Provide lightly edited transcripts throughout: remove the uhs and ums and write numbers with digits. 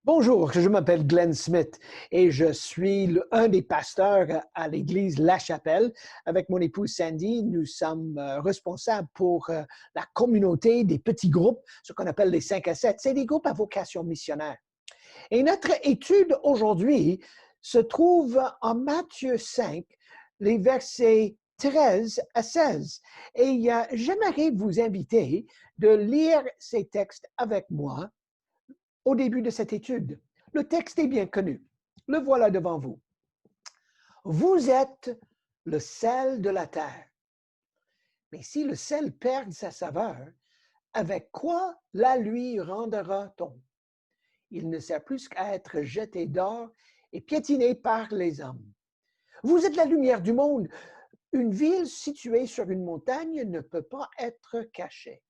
Bonjour, je m'appelle Glenn Smith et je suis un des pasteurs à l'église La Chapelle. Avec mon épouse Sandy, nous sommes responsables pour la communauté des petits groupes, ce qu'on appelle les 5 à 7. C'est des groupes à vocation missionnaire. Et notre étude aujourd'hui se trouve en Matthieu 5, les versets 13 à 16. Et j'aimerais vous inviter de lire ces textes avec moi au début de cette étude. Le texte est bien connu. Le voilà devant vous. Vous êtes le sel de la terre. Mais si le sel perd sa saveur, avec quoi la lui rendra-t-on? Il ne sert plus qu'à être jeté dehors et piétiné par les hommes. Vous êtes la lumière du monde. Une ville située sur une montagne ne peut pas être cachée.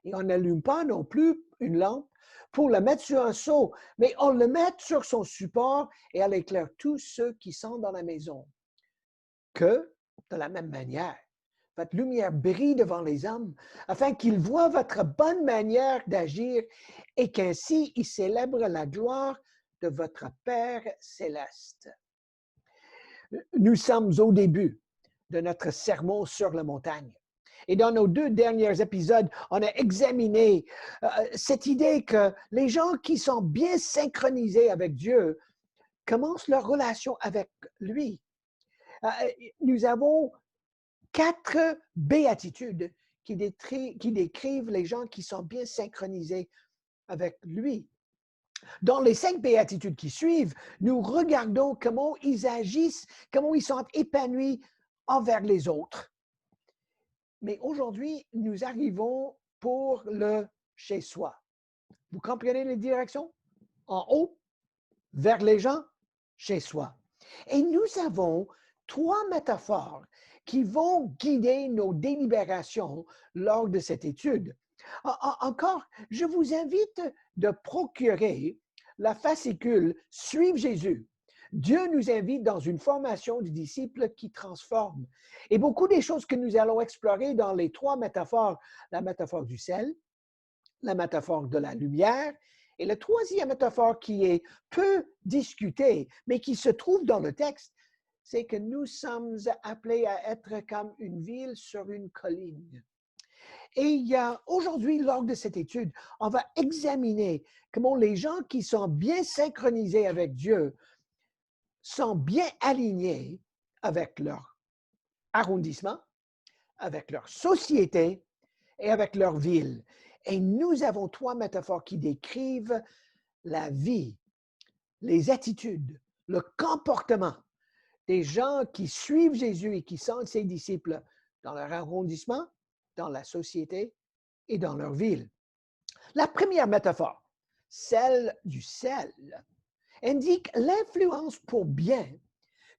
Et on n'allume pas non plus une lampe pour la mettre sur un seau, mais on le met sur son support et elle éclaire tous ceux qui sont dans la maison. Que, de la même manière, votre lumière brille devant les hommes, afin qu'ils voient votre bonne manière d'agir et qu'ainsi ils célèbrent la gloire de votre Père céleste. Nous sommes au début de notre sermon sur la montagne. Et dans nos 2 derniers épisodes, on a examiné cette idée que les gens qui sont bien synchronisés avec Dieu commencent leur relation avec lui. Nous avons 4 béatitudes qui décrivent les gens qui sont bien synchronisés avec lui. Dans les 5 béatitudes qui suivent, nous regardons comment ils agissent, comment ils sont épanouis envers les autres. Mais aujourd'hui, nous arrivons pour le chez soi. Vous comprenez les directions? En haut, vers les gens, chez soi. Et nous avons 3 métaphores qui vont guider nos délibérations lors de cette étude. Encore, je vous invite de procurer la fascicule Suivre Jésus. Dieu nous invite dans une formation de disciples qui transforme. Et beaucoup des choses que nous allons explorer dans les 3 métaphores, la métaphore du sel, la métaphore de la lumière et la 3e métaphore qui est peu discutée, mais qui se trouve dans le texte, c'est que nous sommes appelés à être comme une ville sur une colline. Et aujourd'hui, lors de cette étude, on va examiner comment les gens qui sont bien synchronisés avec Dieu sont bien alignés avec leur arrondissement, avec leur société et avec leur ville. Et nous avons 3 métaphores qui décrivent la vie, les attitudes, le comportement des gens qui suivent Jésus et qui sont ses disciples dans leur arrondissement, dans la société et dans leur ville. La première métaphore, celle du sel, indique l'influence pour bien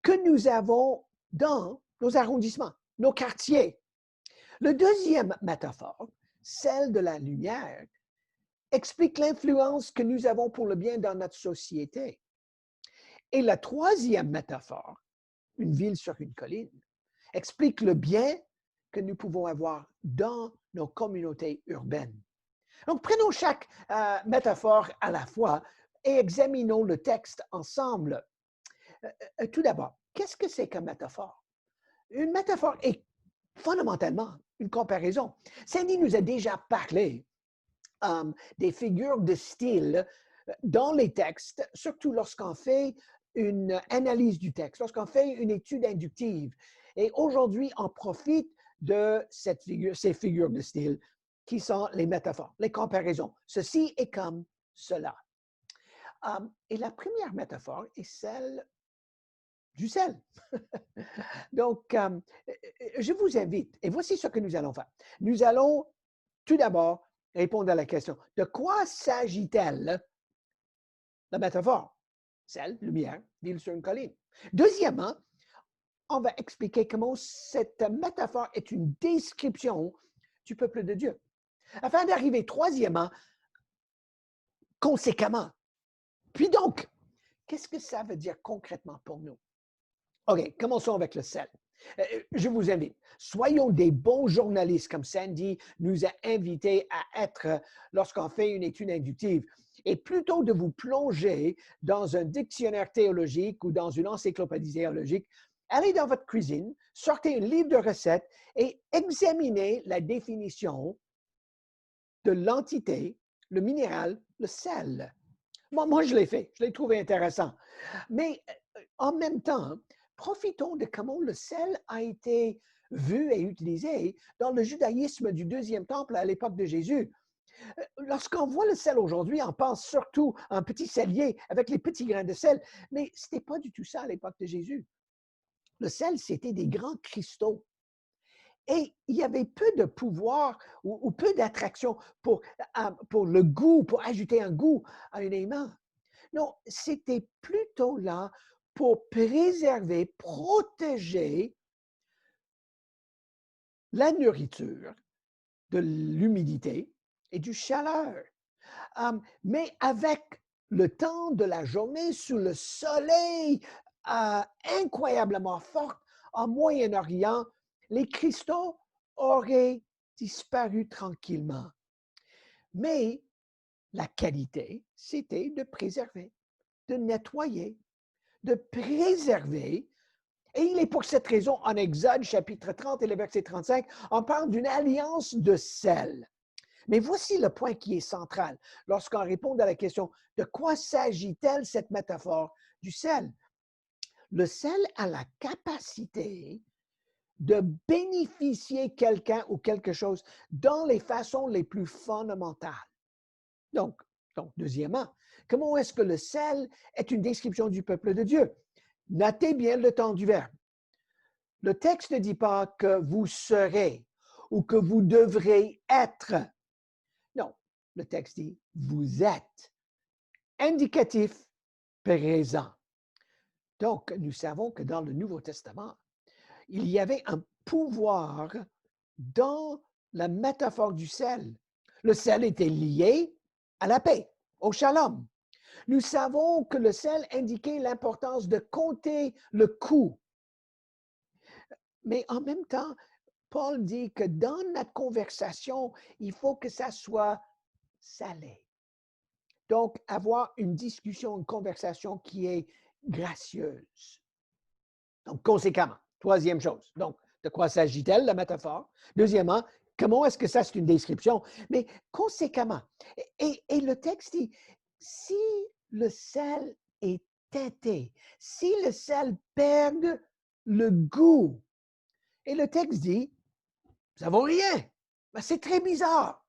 que nous avons dans nos arrondissements, nos quartiers. Le deuxième métaphore, celle de la lumière, explique l'influence que nous avons pour le bien dans notre société. Et la troisième métaphore, une ville sur une colline, explique le bien que nous pouvons avoir dans nos communautés urbaines. Donc, prenons chaque métaphore à la fois et examinons le texte ensemble. Tout d'abord, qu'est-ce que c'est qu'une métaphore? Une métaphore est fondamentalement une comparaison. Sandy nous a déjà parlé des figures de style dans les textes, surtout lorsqu'on fait une analyse du texte, lorsqu'on fait une étude inductive. Et aujourd'hui, on profite de ces figures de style qui sont les métaphores, les comparaisons. Ceci est comme cela. Et la première métaphore est celle du sel. Donc, je vous invite, et voici ce que nous allons faire. Nous allons tout d'abord répondre à la question, de quoi s'agit-elle, la métaphore? Sel, lumière, ville sur une colline. Deuxièmement, on va expliquer comment cette métaphore est une description du peuple de Dieu. Afin d'arriver, troisièmement, conséquemment. Puis donc, qu'est-ce que ça veut dire concrètement pour nous? OK, commençons avec le sel. Je vous invite, soyons des bons journalistes comme Sandy nous a invités à être lorsqu'on fait une étude inductive. Et plutôt de vous plonger dans un dictionnaire théologique ou dans une encyclopédie théologique, allez dans votre cuisine, sortez un livre de recettes et examinez la définition de l'entité, le minéral, le sel. Moi, je l'ai fait, je l'ai trouvé intéressant. Mais en même temps, profitons de comment le sel a été vu et utilisé dans le judaïsme du deuxième temple à l'époque de Jésus. Lorsqu'on voit le sel aujourd'hui, on pense surtout à un petit cellier avec les petits grains de sel, mais ce n'était pas du tout ça à l'époque de Jésus. Le sel, c'était des grands cristaux. Et il y avait peu de pouvoir ou peu d'attraction pour le goût, pour ajouter un goût à un aimant. Non, c'était plutôt là pour préserver, protéger la nourriture de l'humidité et du chaleur. Mais avec le temps de la journée sous le soleil incroyablement fort en Moyen-Orient, les cristaux auraient disparu tranquillement. Mais la qualité, c'était de préserver, de nettoyer, de préserver. Et il est pour cette raison, en Exode, chapitre 30 et le verset 35, on parle d'une alliance de sel. Mais voici le point qui est central lorsqu'on répond à la question de quoi s'agit-elle cette métaphore du sel? Le sel a la capacité de bénéficier quelqu'un ou quelque chose dans les façons les plus fondamentales. Donc, deuxièmement, comment est-ce que le sel est une description du peuple de Dieu? Notez bien le temps du verbe. Le texte ne dit pas que vous serez ou que vous devrez être. Non, le texte dit vous êtes. Indicatif présent. Donc, nous savons que dans le Nouveau Testament, il y avait un pouvoir dans la métaphore du sel. Le sel était lié à la paix, au shalom. Nous savons que le sel indiquait l'importance de compter le coût. Mais en même temps, Paul dit que dans notre conversation, il faut que ça soit salé. Donc, avoir une discussion, une conversation qui est gracieuse. Donc, conséquemment, troisième chose. Donc, de quoi s'agit-elle, la métaphore? Deuxièmement, comment est-ce que ça, c'est une description? Mais conséquemment, et le texte dit, si le sel est teinté, si le sel perd le goût, et le texte dit, ça ne vaut rien. Ben, c'est très bizarre.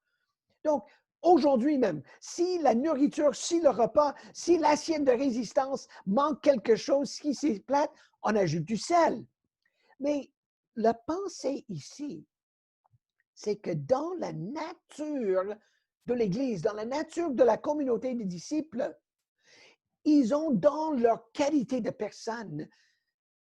Donc, aujourd'hui même, si la nourriture, si le repas, si l'assiette de résistance manque quelque chose, si c'est plate, on ajoute du sel. Mais la pensée ici, c'est que dans la nature de l'Église, dans la nature de la communauté des disciples, ils ont dans leur qualité de personne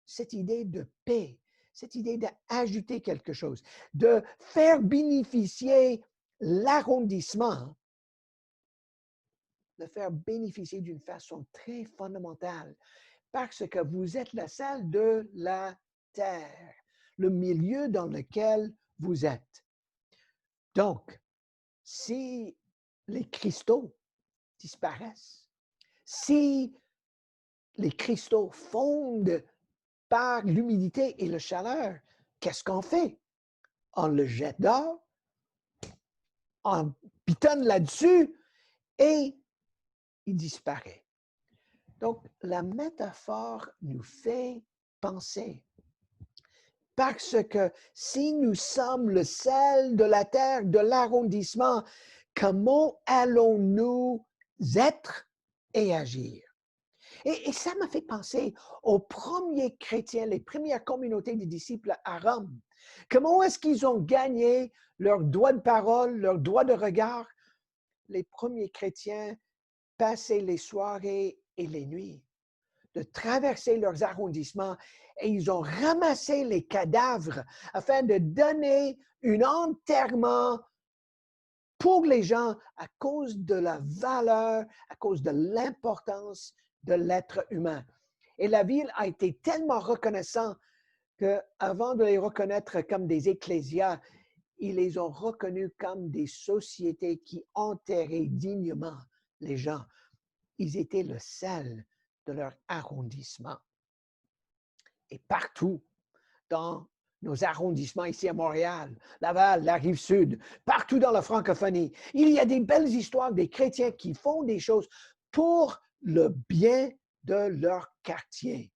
cette idée de paix, cette idée d'ajouter quelque chose, de faire bénéficier l'arrondissement, de faire bénéficier d'une façon très fondamentale, parce que vous êtes la salle de la terre, le milieu dans lequel vous êtes. Donc, si les cristaux disparaissent, si les cristaux fondent par l'humidité et la chaleur, qu'est-ce qu'on fait? On le jette dehors, on pitonne là-dessus et il disparaît. Donc, la métaphore nous fait penser. Parce que si nous sommes le sel de la terre, de l'arrondissement, comment allons-nous être et agir? Et ça m'a fait penser aux premiers chrétiens, les premières communautés des disciples à Rome. Comment est-ce qu'ils ont gagné leur droit de parole, leur droit de regard? Les premiers chrétiens passaient les soirées et les nuits de traverser leurs arrondissements et ils ont ramassé les cadavres afin de donner un enterrement pour les gens à cause de la valeur, à cause de l'importance de l'être humain. Et la ville a été tellement reconnaissante qu'avant de les reconnaître comme des ecclésias, ils les ont reconnus comme des sociétés qui enterraient dignement les gens. Ils étaient le sel de leur arrondissement. Et partout dans nos arrondissements ici à Montréal, Laval, la Rive-Sud, partout dans la francophonie, il y a des belles histoires des chrétiens qui font des choses pour le bien de leur quartier.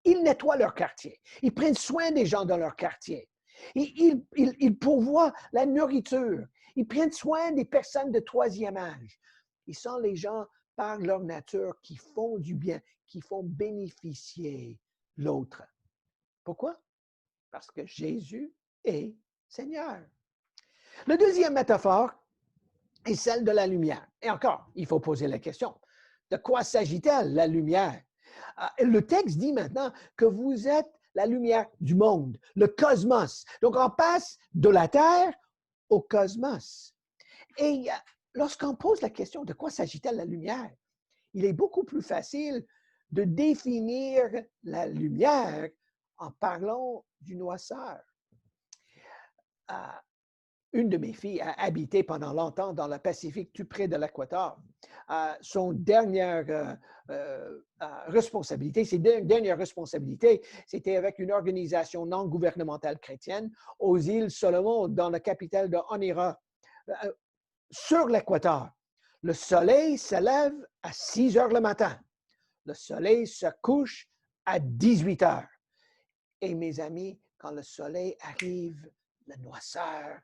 Ils nettoient leur quartier. Ils prennent soin des gens dans leur quartier. Ils pourvoient la nourriture. Ils prennent soin des personnes de troisième âge. Ils sont les gens, par leur nature, qui font du bien, qui font bénéficier l'autre. Pourquoi? Parce que Jésus est Seigneur. La deuxième métaphore est celle de la lumière. Et encore, il faut poser la question. De quoi s'agit-elle, la lumière? Le texte dit maintenant que vous êtes la lumière du monde, le cosmos. Donc, on passe de la Terre au cosmos. Et lorsqu'on pose la question de quoi s'agit-elle la lumière, il est beaucoup plus facile de définir la lumière en parlant du noirceur. Une de mes filles a habité pendant longtemps dans le Pacifique, tout près de l'Équateur. Son dernière responsabilité, ses dernières responsabilités, c'était avec une organisation non gouvernementale chrétienne aux îles Salomon, dans la capitale de Honiara, sur l'Équateur. Le soleil se lève à 6 heures le matin. Le soleil se couche à 18 heures. Et mes amis, quand le soleil arrive, la noirceur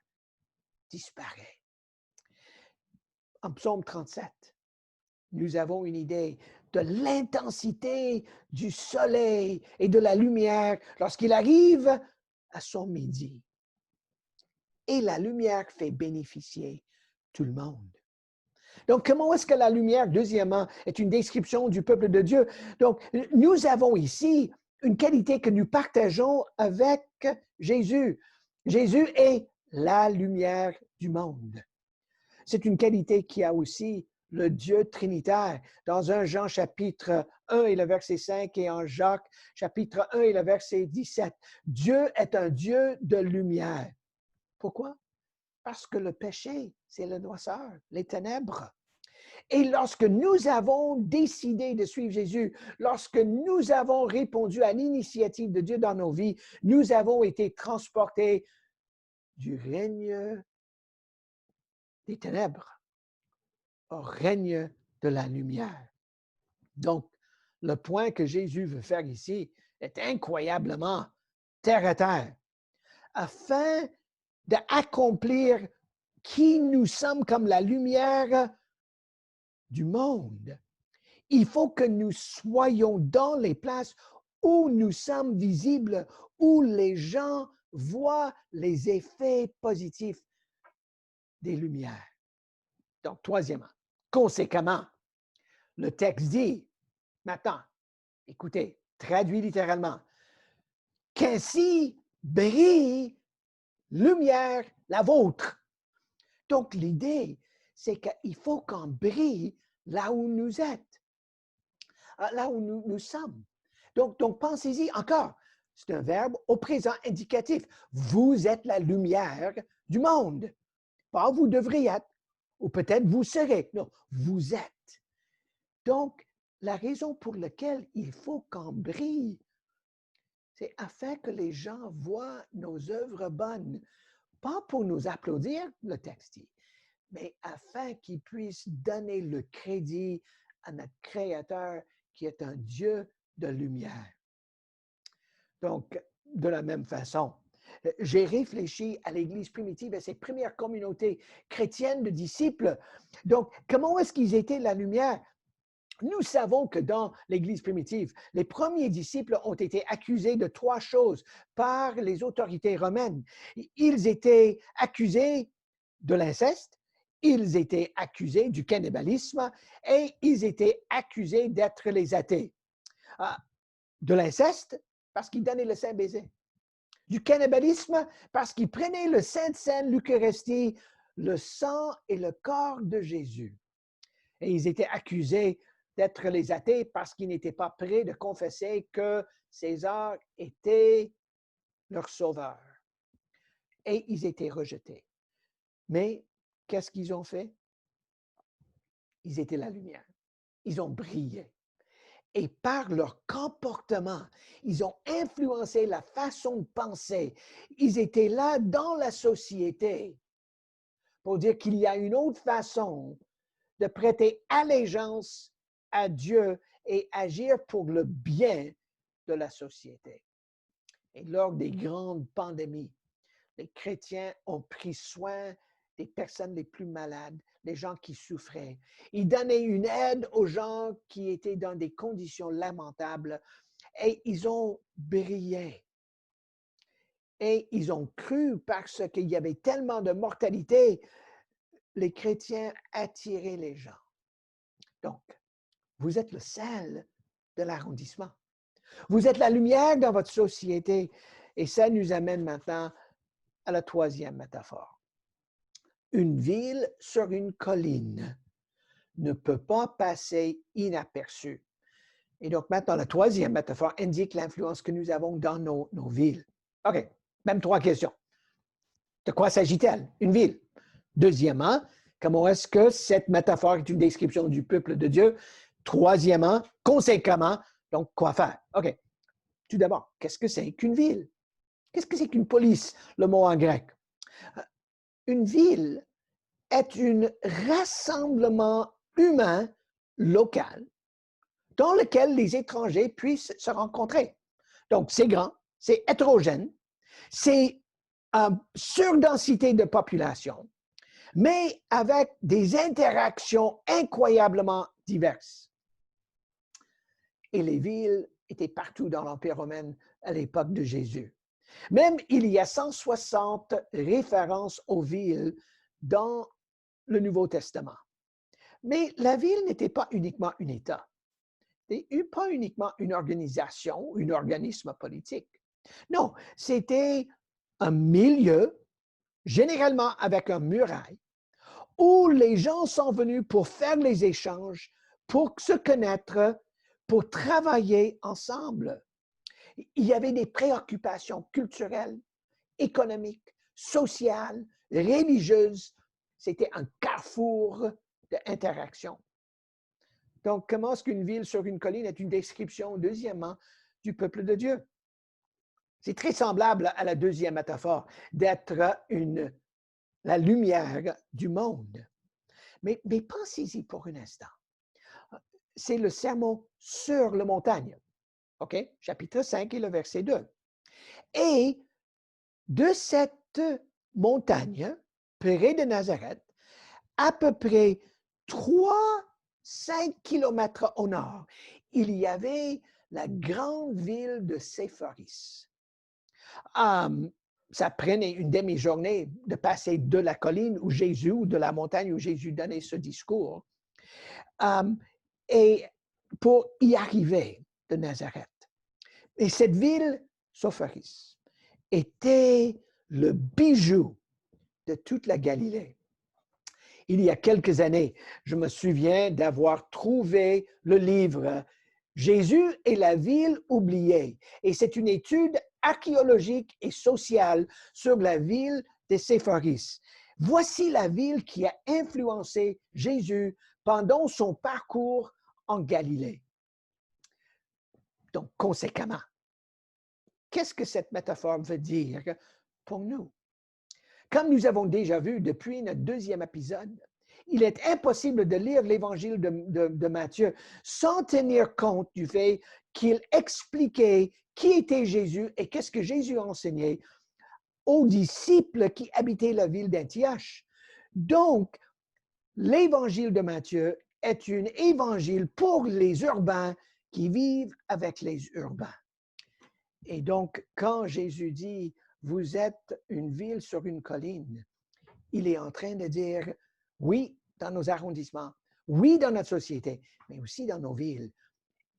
disparaît. En psaume 37, nous avons une idée de l'intensité du soleil et de la lumière lorsqu'il arrive à son midi. Et la lumière fait bénéficier tout le monde. Donc, comment est-ce que la lumière, deuxièmement, est une description du peuple de Dieu? Donc, nous avons ici une qualité que nous partageons avec Jésus. Jésus est la lumière du monde. C'est une qualité qui a aussi le Dieu trinitaire. Dans 1 Jean chapitre 1 et le verset 5 et en Jacques chapitre 1 et le verset 17, Dieu est un Dieu de lumière. Pourquoi? Parce que le péché, c'est la noirceur, les ténèbres. Et lorsque nous avons décidé de suivre Jésus, lorsque nous avons répondu à l'initiative de Dieu dans nos vies, nous avons été transportés du règne des ténèbres au règne de la lumière. Donc, le point que Jésus veut faire ici est incroyablement terre à terre, afin d'accomplir qui nous sommes comme la lumière du monde. Il faut que nous soyons dans les places où nous sommes visibles, où les gens voient les effets positifs des lumières. Donc, troisièmement, conséquemment, le texte dit, maintenant, écoutez, traduit littéralement, qu'ainsi brille lumière la vôtre. Donc, l'idée, c'est qu'il faut qu'on brille là où nous êtes, là où nous sommes. Donc pensez-y encore. C'est un verbe au présent indicatif. Vous êtes la lumière du monde. Pas vous devriez être, ou peut-être vous serez. Non, vous êtes. Donc, la raison pour laquelle il faut qu'on brille, c'est afin que les gens voient nos œuvres bonnes. Pas pour nous applaudir, le texte dit, mais afin qu'ils puissent donner le crédit à notre Créateur qui est un Dieu de lumière. Donc, de la même façon, j'ai réfléchi à l'Église primitive, à ses premières communautés chrétiennes de disciples. Donc, comment est-ce qu'ils étaient la lumière? Nous savons que dans l'Église primitive, les premiers disciples ont été accusés de 3 choses par les autorités romaines. Ils étaient accusés de l'inceste, ils étaient accusés du cannibalisme et ils étaient accusés d'être les athées. De l'inceste, parce qu'ils donnaient le saint baiser. Du cannibalisme, parce qu'ils prenaient le saint de Sainte, l'Eucharistie, le sang et le corps de Jésus. Et ils étaient accusés d'être les athées parce qu'ils n'étaient pas prêts de confesser que César était leur sauveur. Et ils étaient rejetés. Mais qu'est-ce qu'ils ont fait? ils étaient la lumière. Ils ont brillé. Et par leur comportement, ils ont influencé la façon de penser. Ils étaient là dans la société pour dire qu'il y a une autre façon de prêter allégeance à Dieu et agir pour le bien de la société. Et lors des grandes pandémies, les chrétiens ont pris soin des personnes les plus malades, les gens qui souffraient. Ils donnaient une aide aux gens qui étaient dans des conditions lamentables et ils ont brillé. Et ils ont cru parce qu'il y avait tellement de mortalité, les chrétiens attiraient les gens. Donc, vous êtes le sel de l'arrondissement. Vous êtes la lumière dans votre société. Et ça nous amène maintenant à la troisième métaphore. Une ville sur une colline ne peut pas passer inaperçue. Et donc maintenant, la troisième métaphore indique l'influence que nous avons dans nos villes. OK, même 3 questions. De quoi s'agit-elle? Une ville. Deuxièmement, comment est-ce que cette métaphore est une description du peuple de Dieu? Troisièmement, conséquemment, donc quoi faire? OK. Tout d'abord, qu'est-ce que c'est qu'une ville? Qu'est-ce que c'est qu'une police, le mot en grec? Une ville est un rassemblement humain local dans lequel les étrangers puissent se rencontrer. Donc, c'est grand, c'est hétérogène, c'est surdensité de population, mais avec des interactions incroyablement diverses. Et les villes étaient partout dans l'Empire romain à l'époque de Jésus. Même il y a 160 références aux villes dans le Nouveau Testament. Mais la ville n'était pas uniquement un État, n'était pas uniquement une organisation, un organisme politique. Non, c'était un milieu, généralement avec une muraille, où les gens sont venus pour faire les échanges, pour se connaître, pour travailler ensemble. Il y avait des préoccupations culturelles, économiques, sociales, religieuses. C'était un carrefour d'interaction. Donc, comment est-ce qu'une ville sur une colline est une description, deuxièmement, du peuple de Dieu? C'est très semblable à la deuxième métaphore, d'être la lumière du monde. Mais pensez-y pour un instant. C'est le sermon sur la montagne. OK? Chapitre 5 et le verset 2. Et de cette montagne, près de Nazareth, à peu près 3-5 kilomètres au nord, il y avait la grande ville de Séphoris. Ça prenait une demi-journée de passer de la colline où Jésus, ou de la montagne où Jésus donnait ce discours, et pour y arriver de Nazareth. Et cette ville, Séphoris, était le bijou de toute la Galilée. Il y a quelques années, je me souviens d'avoir trouvé le livre « Jésus et la ville oubliée ». Et c'est une étude archéologique et sociale sur la ville de Séphoris. Voici la ville qui a influencé Jésus pendant son parcours en Galilée. Donc, conséquemment, qu'est-ce que cette métaphore veut dire pour nous? Comme nous avons déjà vu depuis notre deuxième épisode, il est impossible de lire l'évangile de Matthieu sans tenir compte du fait qu'il expliquait qui était Jésus et qu'est-ce que Jésus enseignait aux disciples qui habitaient la ville d'Antioche. Donc, l'évangile de Matthieu est un évangile pour les urbains qui vivent avec les urbains. Et donc, quand Jésus dit « Vous êtes une ville sur une colline », il est en train de dire « Oui, dans nos arrondissements, oui, dans notre société, mais aussi dans nos villes,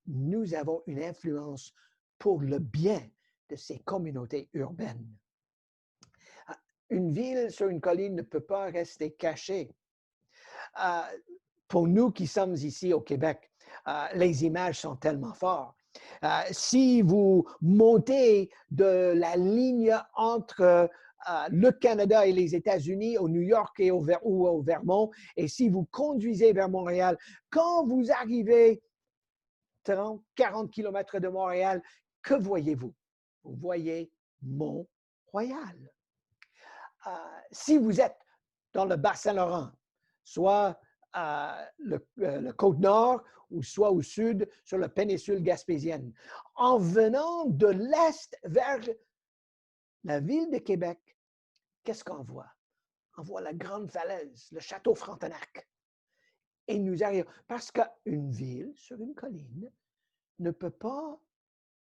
nous avons une influence pour le bien de ces communautés urbaines. » Une ville sur une colline ne peut pas rester cachée. Pour nous qui sommes ici au Québec, les images sont tellement fortes. Si vous montez de la ligne entre le Canada et les États-Unis, au New York et ou au Vermont. Et si vous conduisez vers Montréal, quand vous arrivez 30, 40 kilomètres de Montréal, que voyez-vous? Vous voyez Mont-Royal. Si vous êtes dans le Bas-Saint-Laurent, soit le Côte-Nord ou soit au sud sur la péninsule gaspésienne, en venant de l'est vers la ville de Québec, qu'est-ce qu'on voit? On voit la grande falaise, le château Frontenac. Et nous arrivons, parce qu'une ville sur une colline ne peut pas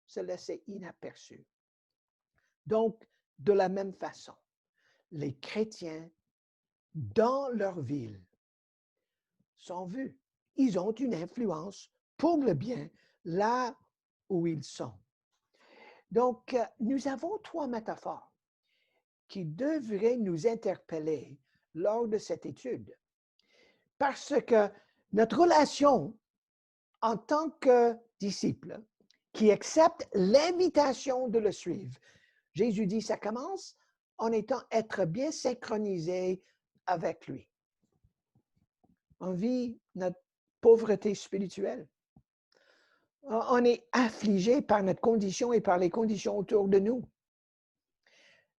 se laisser inaperçue. Donc, de la même façon, les chrétiens, dans leur ville, sont vus. Ils ont une influence pour le bien là où ils sont. Donc, nous avons trois métaphores qui devraient nous interpeller lors de cette étude. Parce que notre relation en tant que disciple qui accepte l'invitation de le suivre, Jésus dit, ça commence en être bien synchronisé avec lui. On vit notre pauvreté spirituelle. On est affligé par notre condition et par les conditions autour de nous.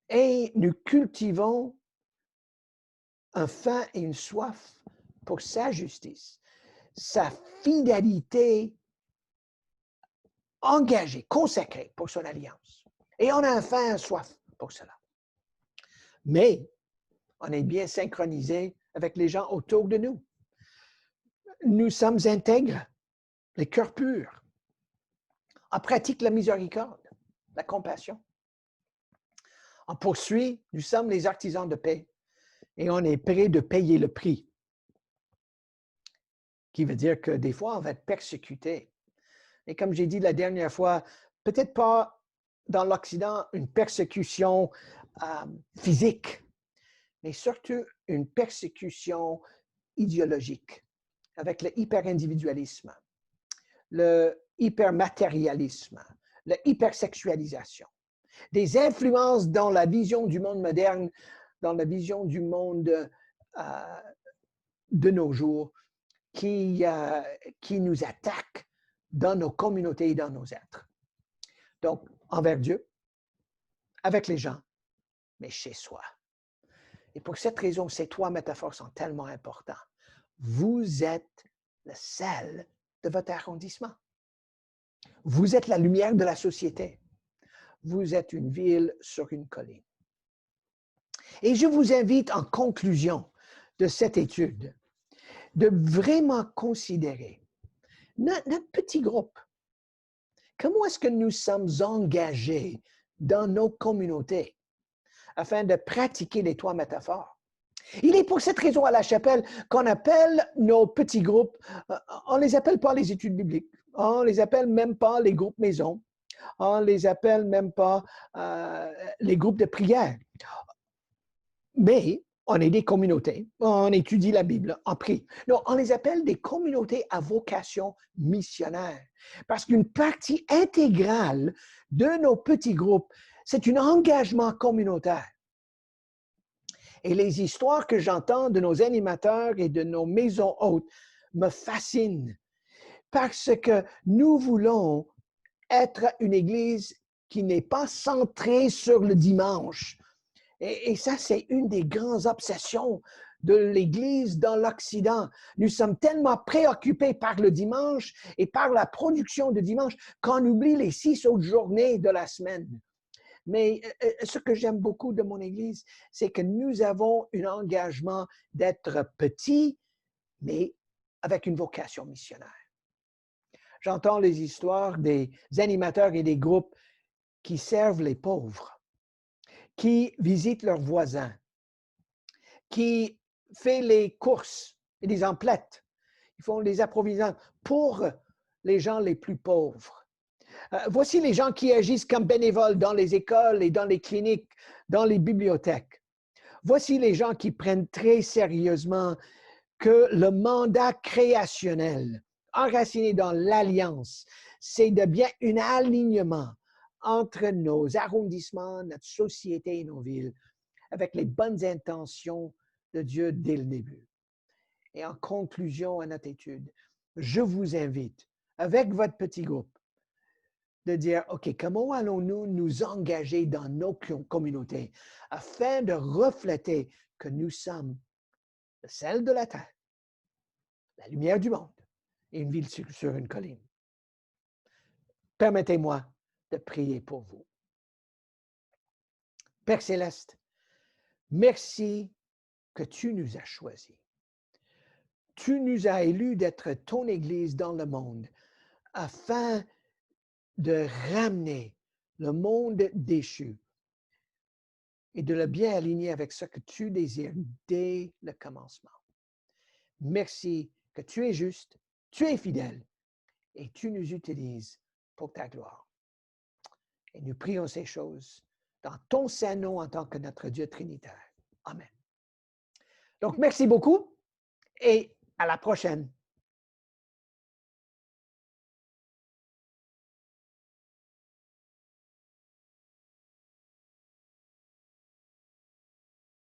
Et nous cultivons un faim et une soif pour sa justice, sa fidélité engagée, consacrée pour son alliance. Et on a un faim et une soif pour cela. Mais on est bien synchronisé avec les gens autour de nous. Nous sommes intègres, les cœurs purs. On pratique la miséricorde, la compassion. On poursuit, nous sommes les artisans de paix et on est prêt de payer le prix. Qui veut dire que des fois, on va être persécuté. Et comme j'ai dit la dernière fois, peut-être pas dans l'Occident une persécution physique, mais surtout une persécution idéologique avec le hyper-individualisme, le hyper-matérialisme, la hypersexualisation. Des influences dans la vision du monde moderne, dans la vision du monde de nos jours, qui nous attaquent dans nos communautés et dans nos êtres. Donc, envers Dieu, avec les gens, mais chez soi. Et pour cette raison, ces trois métaphores sont tellement importantes. Vous êtes le sel de votre arrondissement. Vous êtes la lumière de la société. Vous êtes une ville sur une colline. Et je vous invite en conclusion de cette étude de vraiment considérer notre petit groupe. Comment est-ce que nous sommes engagés dans nos communautés afin de pratiquer les trois métaphores? Il est pour cette raison à la chapelle qu'on appelle nos petits groupes, on ne les appelle pas les études bibliques, on ne les appelle même pas les groupes maison, on ne les appelle même pas les groupes de prière. Mais on est des communautés, on étudie la Bible, on prie. Non, on les appelle des communautés à vocation missionnaire. Parce qu'une partie intégrale de nos petits groupes, c'est un engagement communautaire. Et les histoires que j'entends de nos animateurs et de nos maisons hôtes me fascinent. Parce que nous voulons être une église qui n'est pas centrée sur le dimanche. Et ça, c'est une des grandes obsessions de l'Église dans l'Occident. Nous sommes tellement préoccupés par le dimanche et par la production de dimanche qu'on oublie les 6 autres journées de la semaine. Mais ce que j'aime beaucoup de mon Église, c'est que nous avons un engagement d'être petit, mais avec une vocation missionnaire. J'entends les histoires des animateurs et des groupes qui servent les pauvres, qui visitent leurs voisins, qui font les courses et les emplettes. Ils font les approvisionnements pour les gens les plus pauvres. Voici les gens qui agissent comme bénévoles dans les écoles et dans les cliniques, dans les bibliothèques. Voici les gens qui prennent très sérieusement que le mandat créationnel, enraciné dans l'alliance, c'est de bien un alignement entre nos arrondissements, notre société et nos villes avec les bonnes intentions de Dieu dès le début. Et en conclusion à notre étude, je vous invite, avec votre petit groupe, de dire, OK, comment allons-nous nous engager dans nos communautés afin de refléter que nous sommes le sel de la terre, la lumière du monde et une ville sur une colline. Permettez-moi de prier pour vous. Père Céleste, merci que tu nous as choisis. Tu nous as élus d'être ton Église dans le monde afin de ramener le monde déchu et de le bien aligner avec ce que tu désires dès le commencement. Merci que tu es juste, tu es fidèle et tu nous utilises pour ta gloire. Et nous prions ces choses dans ton saint nom en tant que notre Dieu trinitaire. Amen. Donc, merci beaucoup et à la prochaine.